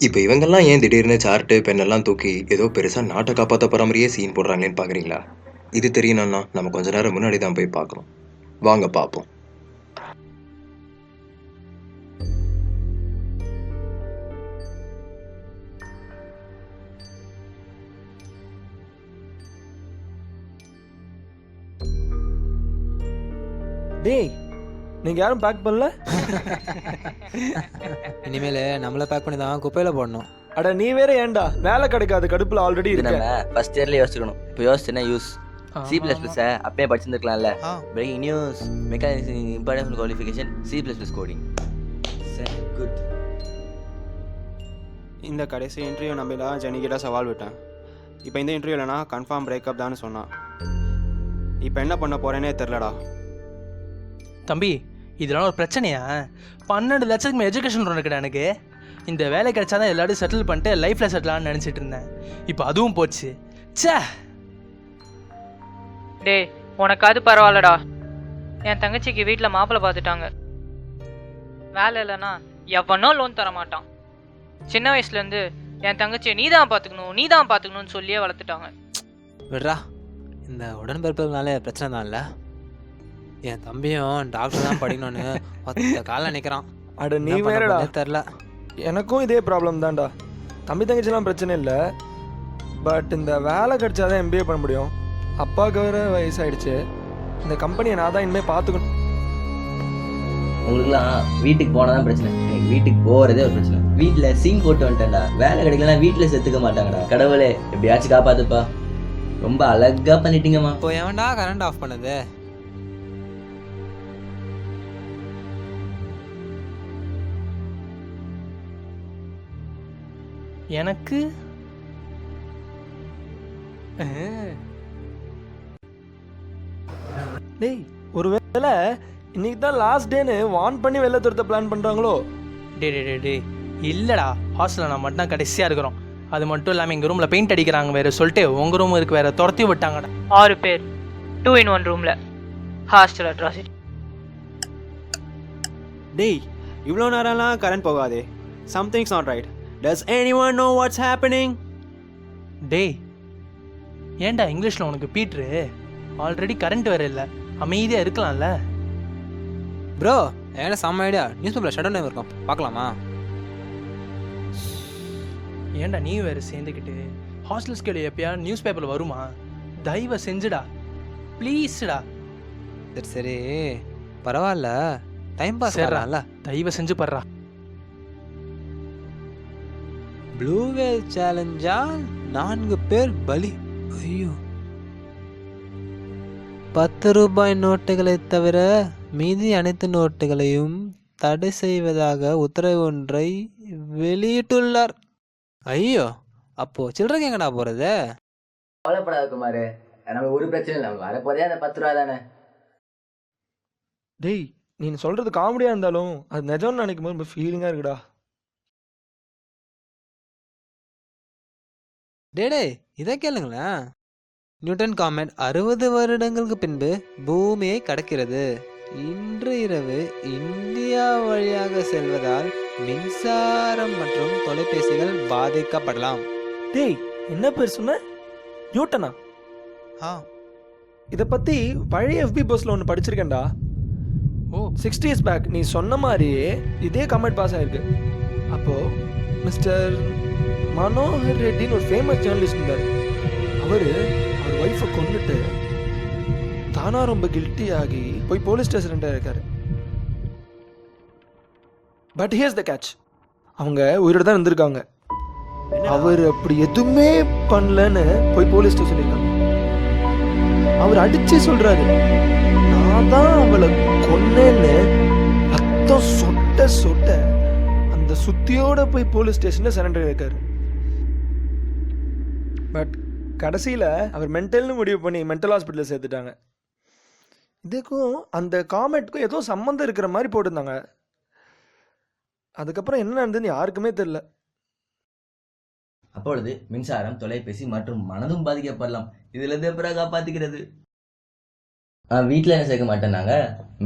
இப்ப இவங்கெல்லாம் ஏன் திடீர்னு சார்ட்டு, பென்னெல்லாம் தூக்கி ஏதோ பெருசா நாட்ட காப்பாத்த போற மாரியே சீன் போடுறாங்களேன்னு பார்க்குறீங்களா? இது தெரியணும்னா நம்ம கொஞ்ச நேரம் முன்னாடி தான் போய் பார்க்கணும். வாங்க பார்ப்போம். டேய், நீங்க யாரும் பேக் பண்ணல? இனிமேல் நம்மளை பேக் பண்ணி தான் குப்பையில் போடணும். அட நீ வேற ஏன்டா வேலை கிடைக்காத கடுப்புல ஆல்ரெடி இது இருக்க. நம்ம ஃபர்ஸ்ட் இயர்ல யோசிக்கணும். இப்போ யோசிச்சுன்னா யூஸ் C++ அப்பயே படிச்சிருந்துக்கலாம்ல. Breaking news, mechanics important qualification, C++ coding. சரி, குட். இந்த கடைசி இன்டர்வியூ நம்பிலாம் ஜெனிகிட்ட சவால் விட்டேன். இப்போ இந்த இன்டர்வியூலனா கன்ஃபார்ம் பிரேக்கப் தான் சொன்னான். இப்போ என்ன பண்ண போறேனே தெரிலடா. தம்பி, இதெல்லாம் ஒரு பிரச்சனையா? 12 லட்சத்துக்கு எஜுகேஷன் லோன் இருக்குடா எனக்கு. இந்த வேலை கிடைச்சாதான் எல்லாரும் செட்டில் பண்ணிட்டு லைஃப்பில் செட்டிலான்னு நினச்சிட்டு இருந்தேன். இப்போ அதுவும் போச்சு. சே டேய், உனக்கு அது பரவாயில்லடா. என் தங்கச்சிக்கு வீட்டில் மாப்பிள்ளை பார்த்துட்டாங்க. வேலை இல்லைன்னா எவனோ லோன் தர மாட்டான். சின்ன வயசுலேருந்து என் தங்கச்சியை நீ தான் பார்த்துக்கணும்னு சொல்லியே வளர்த்துட்டாங்க. விட்றா, இந்த உடன்பிறப்புனால பிரச்சனை தான் இல்லை. என் தம்பியும் டாக்டர் தான் படிக்கணும்னு ஒத்த காலில் நிற்கிறான். அட நீ வேறடா, தெரில. எனக்கும் இதே ப்ராப்ளம் தான்டா. தம்பி தங்கச்சிலாம் பிரச்சனை இல்லை, பட் இந்த வேலை கிடைச்சாதான் MBA பண்ண முடியும். அப்பாவுக்கு வேற வயசாயிடுச்சு. இந்த கம்பெனியை நான் தான் இனிமேல் பார்த்துக்கணும். உங்களுக்குலாம் வீட்டுக்கு போனதான் பிரச்சனை. எனக்கு வீட்டுக்கு போறதே ஒரு பிரச்சனை. வீட்டுல சீன் போட்டு வந்துட்டேன்டா. வேலை கிடைக்கலன்னா வீட்டுல செத்துக்க மாட்டாங்கடா. கடவுளே எப்படியாச்சும் காப்பாத்துப்பா. ரொம்ப அழகா பண்ணிட்டீங்கம்மா. இப்போ எவன்டா கரண்ட் ஆஃப் பண்ணது? எனக்கு டேய், ஒருவேளை இன்னைக்கு தான் லாஸ்ட் டேன்னு வார்ன் பண்ணி வெளில துரத்த பிளான் பண்ணுறாங்களோ? டே இல்லைடா, ஹாஸ்டலில் நான் மட்டும் தான் கடைசியாக இருக்கிறோம். அது மட்டும் இல்லாமல் எங்கள் ரூமில் பெயிண்ட் அடிக்கிறாங்க வேறு சொல்லிட்டு உங்கள் ரூம் இருக்கு வேறு துரத்தி விட்டாங்கடா. 6 பேர் 2 in 1 ரூமில். Hostel atrocity. டேய், இவ்வளோ நேரம்லாம் கரண்ட் போகாதே. Something's not right. Does anyone know what's happening? டேய், ஏன்டா இங்கிலீஷில் உனக்கு பீட்ரு? ஆல்ரெடி கரண்ட் வேறு இல்லை, அமைதியாக இருக்கலாம்ல. ப்ரோ, ஏன்னா செம்ம ஐடியா. நியூஸ் பேப்பரில் ஷட் டவுன் இருக்கும், பார்க்கலாமா? ஏன்டா நீ வேறு சேர்ந்துக்கிட்டு? ஹாஸ்டல் ஸ்கேல் எப்பயா நியூஸ் பேப்பரில் வருமா? தயவு செஞ்சுடா, ப்ளீஸ்டா. சரி சரி, பரவாயில்ல, டைம் பாஸ் ஆகலாம்ல. தயவு செஞ்சு படுறா. ப்ளூ வேல் சேலஞ்சால் 4 பேர் பலி. ஐயோ, 10 ரூபாய் நோட்டுகளை தவிர மீதி அனைத்து நோட்டுகளையும் தடை செய்வதாக உத்தரவு ஒன்றை வெளியிட்டுள்ளார். ஐயோ, அப்போ சில்லறைக்கு எங்கடா போறது? கவலைப்படாத குமாரு, நம்ம ஒரு பிரச்சனை இல்லை. வரப்போதே அந்த 10 ரூபா தானே. டேய், நீ சொல்கிறது காமெடியாக இருந்தாலும் அது நிஜம்னு நினைக்கும் போது ரொம்ப ஃபீலிங்காக இருக்குடா. டே, இதை கேளுங்களேன். நியூட்டன் காமெட் 60 வருடங்களுக்கு பின்பு பூமியை கடக்கிறது. இன்று இரவு இந்தியா வழியாக செல்வதால் மின்சாரம் மற்றும் தொலைபேசிகள் பாதிக்கப்படலாம். டேய், என்ன பேர் சொன்ன? நியூட்டனா? இதை பற்றி பழைய FB போஸ்டில் ஒன்று படிச்சிருக்கேன்டா. 60 years பேக் நீ சொன்ன மாதிரியே இதே கமெண்ட் பாஸ் ஆயிருக்கு. அப்போது மிஸ்டர் மனோகர் ரெட்டின்னு ஒரு ஃபேமஸ் ஜேர்னலிஸ்ட் இருந்தார். அவர் ஒய்ஃபை கொண்டுட்டு தானா ரொம்ப கில்ட்டி ஆகி போய் போலீஸ் ஸ்டேஷன் இருக்காரு. பட் ஹியர்ஸ் த கேட்ச், அவங்க உயிரோட தான் இருந்திருக்காங்க. அவர் அப்படி எதுவுமே பண்ணலன்னு போய் போலீஸ் ஸ்டேஷன் இருக்காங்க. அவர் அடிச்சு சொல்றாரு, நான் தான் அவளை கொன்னேன்னு. ரத்தம் சொட்ட சொட்ட அந்த சுத்தியோட போய் போலீஸ் ஸ்டேஷன்ல சரண்டர் இருக்காரு. பட் கடைசியில் அவர் மென்டல்னு முடிவு பண்ணி மென்டல் ஹாஸ்பிட்டலில் சேர்த்துட்டாங்க. இதுக்கும் அந்த காமெட்டுக்கும் ஏதோ சம்மந்தம் இருக்கிற மாதிரி போட்டிருந்தாங்க. அதுக்கப்புறம் என்ன நடந்ததுன்னு யாருக்குமே தெரியல. அப்பொழுது மின்சாரம், தொலைபேசி மற்றும் மனதும் பாதிக்கப்படலாம். இதுல இருந்து எப்பறம் காப்பாத்திக்கிறது? வீட்டில் என்ன சேர்க்க மாட்டேன்னாங்க,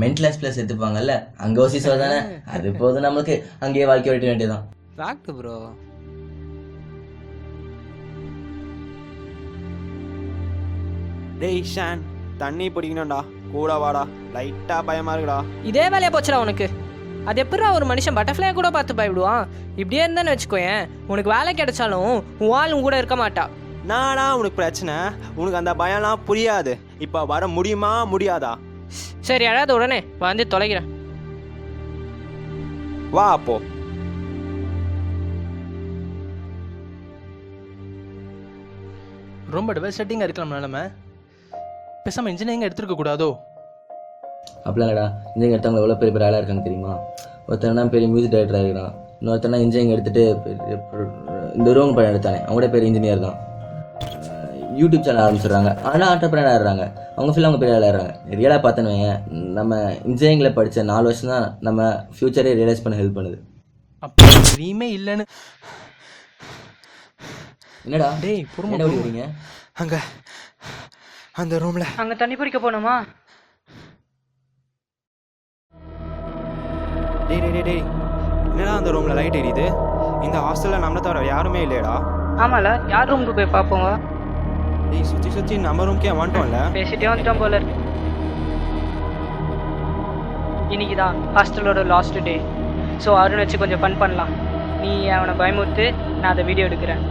மென்டல் ஹாஸ்பிட்டல் சேர்த்துப்பாங்கல்ல, அங்கே ஓசிசோ தானே, அது போதும் நம்மளுக்கு. அங்கேயே வாழ்க்கை ஓட்ட வேண்டியதான். Fact bro. டேய் ஷான், தண்ணி பிடிக்கணும்டா, கூட வாடா, லைட்டாக பயமாக இருக்குடா. இதே வேலையா போச்சுடா உனக்கு. அது எப்படிடா ஒரு மனுஷன் பட்டர்ஃப்ளையை கூட பார்த்து பயப்படுவான்? இப்படியே இருந்தான்னு வச்சுக்கோயேன், உனக்கு வேலை கிடைச்சாலும் உன் ஆள் உன் கூட இருக்க மாட்டா. நானா உனக்கு பிரச்சனை? உனக்கு அந்த பயம்லாம் புரியாது. இப்போ வர முடியுமா முடியாதா? சரி, அழாத, உடனே வந்து தொலைகிறேன். வா அப்போ. ரொம்ப டெவஸ்டேட்டிங்காக இருக்கலாம் நிலமை. பேசாமல் இன்ஜினியரிங் எடுத்துருக்க கூடாதோ? அப்படிலாம் இல்லைடா. இன்ஜினியரிங் எடுத்தவங்க எவ்வளோ பெரிய பெரிய ஆளாக இருக்காங்க தெரியுமா? ஒருத்தனா பெரிய மியூசிக் டைரக்டராக இருக்கிறான், இன்னொருத்தனா இன்ஜினியரிங் எடுத்துகிட்டு இந்த ரோங் படம் எடுத்தானே, அவங்களே பெரிய இன்ஜினியர் தான். யூடியூப் சேனல் ஆரம்பிச்சிடுறாங்க, ஆனால் ஆண்டர்பிரனர் ஆடுறாங்க. அவங்க ஃபீல் அவங்க பெரிய ஆளாடுறாங்க. ரியலாக பார்த்தேன்னு வையேன், நம்ம இன்ஜினியரிங்கில் படித்த 4 வருஷம் தான் நம்ம ஃப்யூச்சரே ரியலைஸ் பண்ண ஹெல்ப் பண்ணுது. அப்போ ட்ரீமே இல்லைன்னு. என்னடா டேய் பொறுமை என்ன விடுறீங்க? அங்கே அந்த ரூமில் அங்கே தண்ணி பிடிக்க போகணுமா? டேய் டேய் டேய் டேய், என்னடா அந்த ரூமில் லைட் எரியுது? இந்த ஹாஸ்டலில் நம்மளை தவிர யாருமே இல்லையடா. ஆமால, யார் ரூமுக்கு போய் பார்ப்போங்க? டேய் சுற்றி சுற்றி நம்ம ரூம்க்கே வந்துட்டோம்ல. பேசிட்டே வந்துட்டோம் போல இருக்கு. இன்னைக்கு தான் ஹாஸ்டலோட லாஸ்ட் டே. ஸோ அருண் வச்சு கொஞ்சம் ஃபன் பண்ணலாம். நீ அவனை பயமுறுத்து, நான் அதை வீடியோ எடுக்கிறேன்.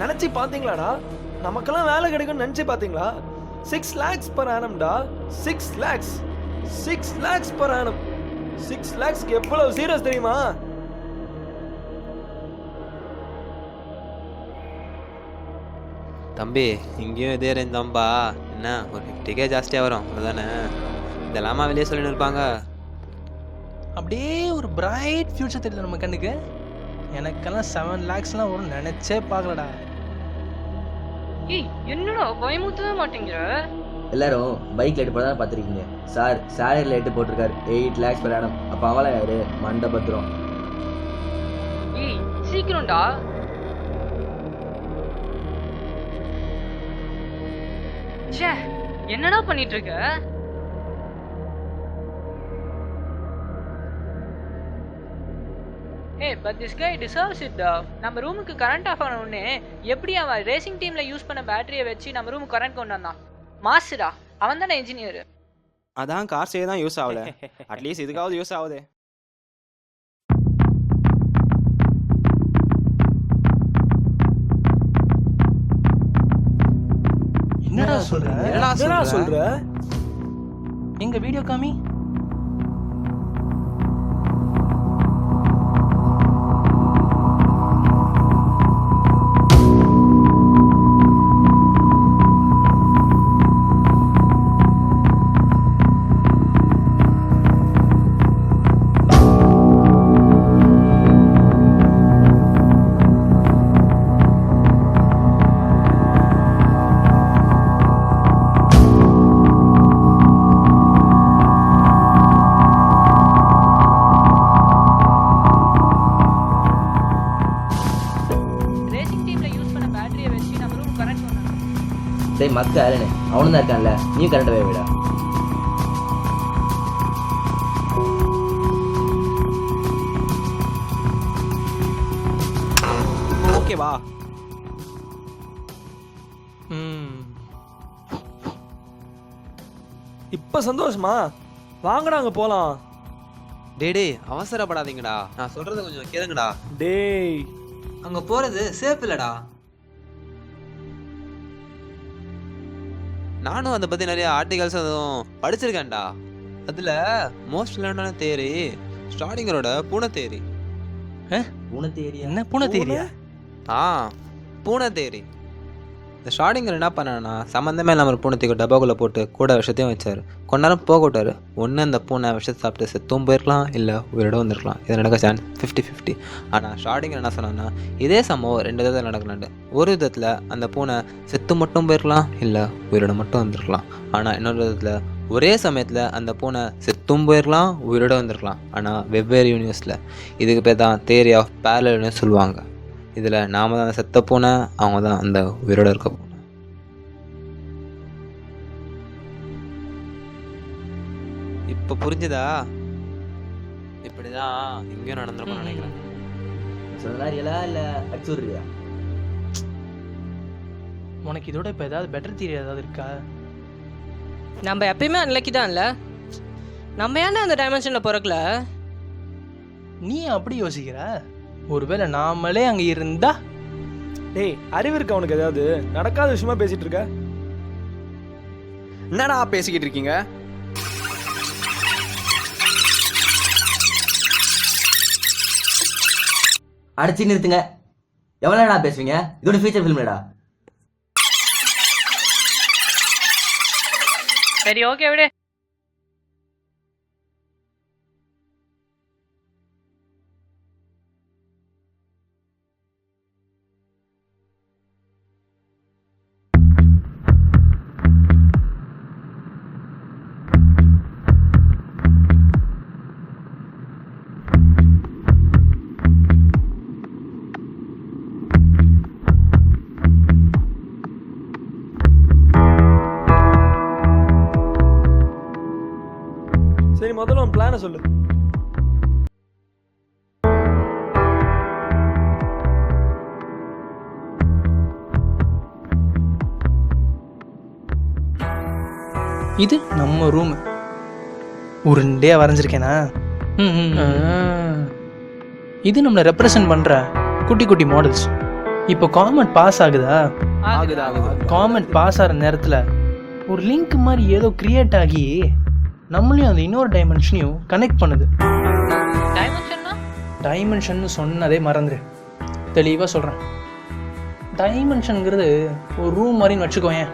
நினச்சி பார்த்தீங்களாடா? நமக்கெல்லாம் வேலை கிடைக்கும்னு நினச்சி பார்த்தீங்களா? 6 lakhs per annumடா. 6 lakhs 6 lakhs per annum. 6 lakhsக்கு எவ்வளவு சீரியஸ் தெரியுமா? தம்பி இங்கேயும் இதே ரேஞ்ச் தான்பா. என்ன ஒரு 50K ஜாஸ்தியாக வரும் அவ்வளோதானே. இதெல்லாமா வெளியே சொல்லின்னு இருப்பாங்க. அப்படியே ஒரு பிரைட் ஃப்யூச்சர் தெரியல நம்ம கண்ணுக்கு. எனக்கெல்லாம் 7 lakhsலாம் வரும் நினச்சே பார்க்கலடா. ஏய், என்னடா பயமுறுத்தவே மாட்டேங்கிற? எல்லாரும் பைக்கில் எட்டு போட தான் பார்த்துருக்கீங்க. சார் சேலரியில் எட்டு போட்டிருக்காரு 8 lakhs per annum. அப்போ அவளை யாரு? மண்டபத்திரம். ஏய் சீக்கிரம்டா. ச்சே, என்னடா பண்ணிட்டு இருக்க? Hey, but this guy deserves it though. நம்ம ரூமுக்கு கரண்ட் ஆஃப் ஆன உடனே எப்படி அவன் ரேசிங் டீம்ல யூஸ் பண்ண பேட்டரியை வச்சு நம்ம ரூமுக்கு கரண்ட் கொண்டு வந்தான்? மாஸ்டரா, அவன் தானே இன்ஜினியர். அதான் கார் செய்ய தான் யூஸ் ஆகல. அட்லீஸ்ட் இதுக்காவது யூஸ் ஆகுது. என்னடா சொல்ற? என்னடா சொல்ற? எங்க வீடியோ காமி. டேய் மக்க அலனே, அவனு தான் இருக்கான்ல, நீ கரெக்டாக விடா. ஓகேவா? இப்ப சந்தோஷமா? வாங்கடா அங்க போலாம். டேய் அவசரப்படாதீங்கடா, நான் சொல்றத கொஞ்சம் கேளுங்கடா. டேய் அங்க போறது சேஃப் இல்லடா. நானும் அதை பத்தி நிறைய ஆர்டிகல்ஸ் அதுவும் படிச்சிருக்கேன்டா. அதுல மோஸ்ட் லேர்னான தேரி ஸ்டார்டிங்கரோட பூனை தேரி. பூனை தேரி? என்ன பூனை தேரியா? பூனை தேரி. இந்த ஸ்டார்டிங்கர் என்ன பண்ணான்னா, சம்மந்தமே இல்லாமல் ஒரு பூனை தூக்கி டப்பாக்குள்ளே போட்டு கூட விஷத்தையும் வச்சார். கொஞ்ச நேரம் போக விட்டார். ஒன்று அந்த பூனை விஷத்தை சாப்பிட்டு செத்தும் போயிருக்கலாம், இல்லை உயிரோட வந்திருக்கலாம். இது நடக்க சான்ஸ் 50-50. ஆனால் ஸ்டார்டிங்கர் என்ன சொன்னான்னா, இதே சம்பவம் 2 விதத்தில் நடக்கலாண்டு. ஒரு விதத்தில் அந்த பூனை செத்து மட்டும் போயிருக்கலாம், இல்லை உயிரோட மட்டும் வந்திருக்கலாம். ஆனால் இன்னொரு விதத்தில் ஒரே சமயத்தில் அந்த பூனை செத்தும் போயிருக்கலாம், உயிரோட வந்திருக்கலாம். ஆனால் வெவ்வேறு யூனிவர்ஸில். இதுக்கு பேர் தான் தியரி ஆஃப் பேரலல் யூனிவர்ஸ் சொல்லுவாங்க. இதில் நாம தான் அந்த செத்த பூனை, அவங்க தான் அந்த உயிரோட இருக்க பூனை. இப்போ புரிஞ்சுதா? இப்படி தான் இங்கேயும் நடந்திருக்கும்னு நினைக்கிறேன். சொன்னா ரியலா இல்லை அச்சுரியா? உனக்கு இதோட இப்போ ஏதாவது பெட்டர் தியரி ஏதாவது இருக்கா? நம்ம எப்பயுமே அன்லக்கி தான் இல்லை, நம்ம ஏன்னா அந்த டைமென்ஷனில் பிறக்கல? நீ அப்படி யோசிக்கிற? ஒருவேளை நாமளே அங்கே இருந்தா? டேய், அறிவு இருக்கா உனக்கு? ஏதாவது நடக்காத விஷயமா பேசிட்டு இருக்க? என்னடா பேசிக்கிட்டு இருக்கீங்க? அடிச்சு நிறுத்துங்க. எவ்வளோ நேரம் பேசுவீங்க? இதோட ஃபியூச்சர் ஃபிலிம்லடா. சரி ஓகே விடு. சரி, முதல்ல உன் பிளானை சொல்லு. இது நம்ம ரூம். உருண்டையாக வரைஞ்சிருக்கேனா? இது நம்மளை ரெப்ரசன்ட் பண்ணுற குட்டி குட்டி மாடல்ஸ். இப்போ காமெண்ட் பாஸ் ஆகுதா? ஆகுது ஆகுது. காமெண்ட் பாஸ் ஆகிற நேரத்தில் ஒரு லிங்க் மாதிரி ஏதோ கிரியேட் ஆகி நம்மளையும் அந்த இன்னொரு டைமென்ஷனையும் கனெக்ட் பண்ணுது. டைமென்ஷன்னா? டைமென்ஷன் சொன்னதே மறந்துடு. தெளிவாக சொல்கிறேன். டைமென்ஷனுங்கிறது ஒரு ரூம் மாதிரின்னு வச்சுக்கோயேன்.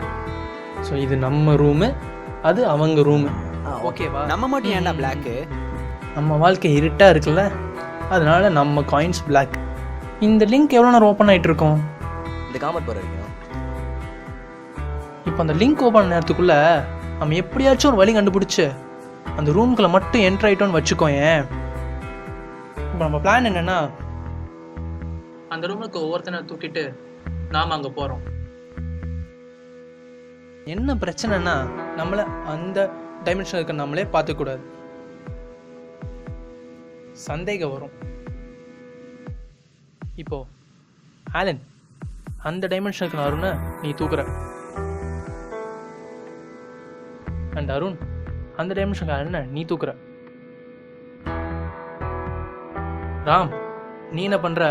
ஸோ இது நம்ம ரூமு, அது அவங்க ரூமு. ஓகேவா? நம்ம மட்டும் ஏன்டா பிளாக்கு? நம்ம வாழ்க்கை இருட்டாக இருக்குல்ல, அதனால நம்ம காயின்ஸ் பிளாக். இந்த லிங்க் எவ்வளோ நேரம் ஓப்பன் ஆகிட்டு இருக்கோம்? இந்த காமெண்ட் போகிற வரைக்கும். இப்போ அந்த லிங்க் ஓப்பன் நேரத்துக்குள்ளே நம்ம எப்படியாச்சும் ஒரு வழி கண்டுபிடிச்சி அந்த ரூம்குள்ளே மட்டும் என்ட்ரு ஆகிட்டோன்னு வச்சுக்கோயேன். இப்போ நம்ம பிளான் என்னென்னா, அந்த ரூமுக்கு ஒவ்வொருத்தனை தூக்கிட்டு நாம் அங்கே போகிறோம். என்ன பிரச்சனைனா, நம்மளை அந்த டைமென்ஷன் இருக்க நம்மளே பார்த்துக்கூடாது. சந்தேகம் வரும். இப்போ ஆலன், அந்த டைமென்ஷனுக்கு அருணை நீ தூக்குற. அண்ட் அருண், அந்த டைமென்ஷனுக்கு ஆலனை நீ தூக்குற. ராம், நீ என்ன பண்ற?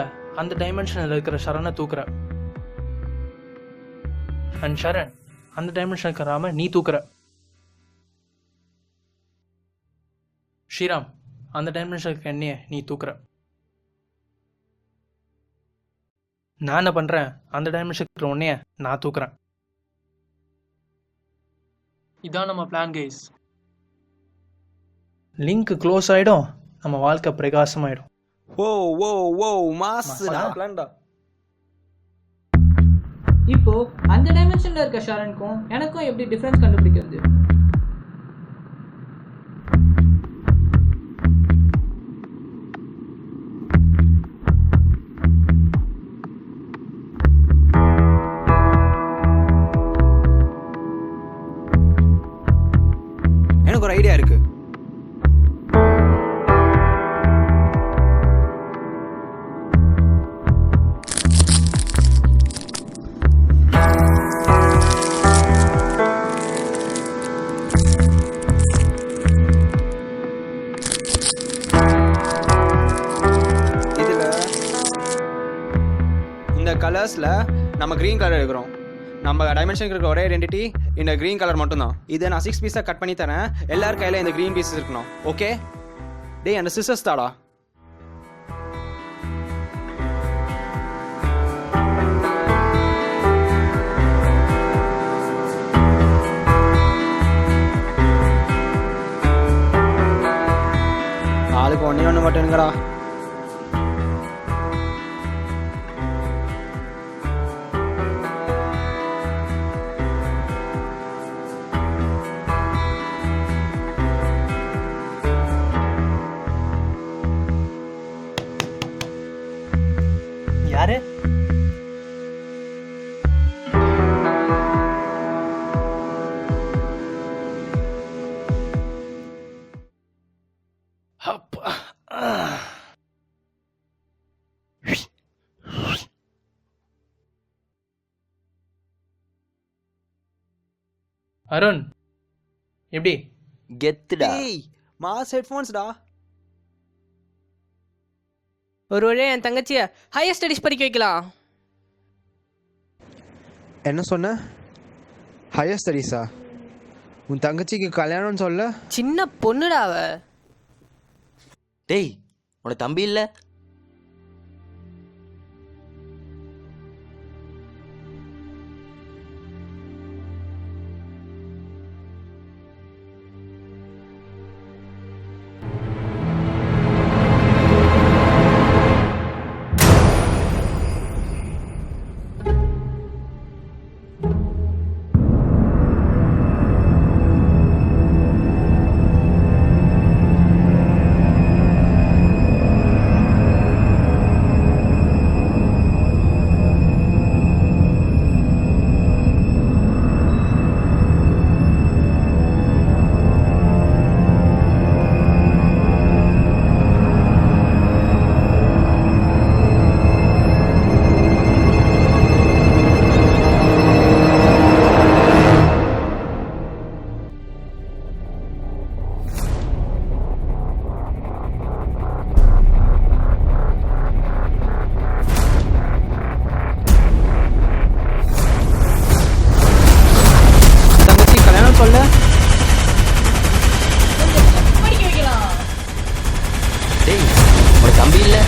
அந்த டைமென்ஷனில் இருக்கிற சரணை தூக்குற. அண்ட் ஷரண், அந்த டைமென்ஷனுக்கு ராம நீ தூக்குற. ஸ்ரீராம், அந்த டைமென்ஷனுக்கு என்னைய நீ தூக்குற. நான் என்ன பண்றேன்? அந்த டைமென்ஷனுக்கு உன்னைய நான் தூக்குறேன். இதான் நம்ம பிளான் கைஸ். லிங்க் க்ளோஸ் ஆயிடும், நம்ம வாழ்க்கை பிரகாசமாயிடும். ஓ ஓ ஓ மாஸ்டா. பிளான்டா. இப்போ அந்த டைமென்ஷன்ல இருக்க ஷரனுக்கும் எனக்கும் எப்படி டிஃபரன்ஸ் கண்டுபிடிக்கிறது? எனக்கு ஒரு ஐடியா இருக்கு. இந்த கலர்ஸில் நம்ம க்ரீன் கலர் எடுக்கிறோம். நம்ம டைமென்ஷனுக்கு இருக்கிற ஒரே ஐடென்டிட்டி இந்த க்ரீன் கலர் மட்டும்தான். இதை நான் 6 பீஸாக கட் பண்ணி தரேன். எல்லார் கையில் இந்த க்ரீன் பீஸஸ் இருக்கணும். ஓகே? டேய், அந்த சிசர்ஸ் தாடா. ஆளுக்கு ஒன்று மட்டும்ங்கடா. அப்பா. அருண் எப்படி? கெத்துடா. டேய் மாஸ் ஹெட்ஃபோன்ஸ்டா. ஒரு வழியாக என் தங்கச்சியை ஹையர் ஸ்டடீஸ் படிக்க வைக்கலாம். என்ன சொன்ன? ஹையர் ஸ்டடீஸா? உன் தங்கச்சிக்கு கல்யாணம்னு சொல்ல? சின்ன பொண்ணுடா அவ. டேய் உனக்கு தம்பி இல்லை? தங்கச்சி கல்யாணம் சொல்ல. டேய் உனக்கு தம்பி இல்லை?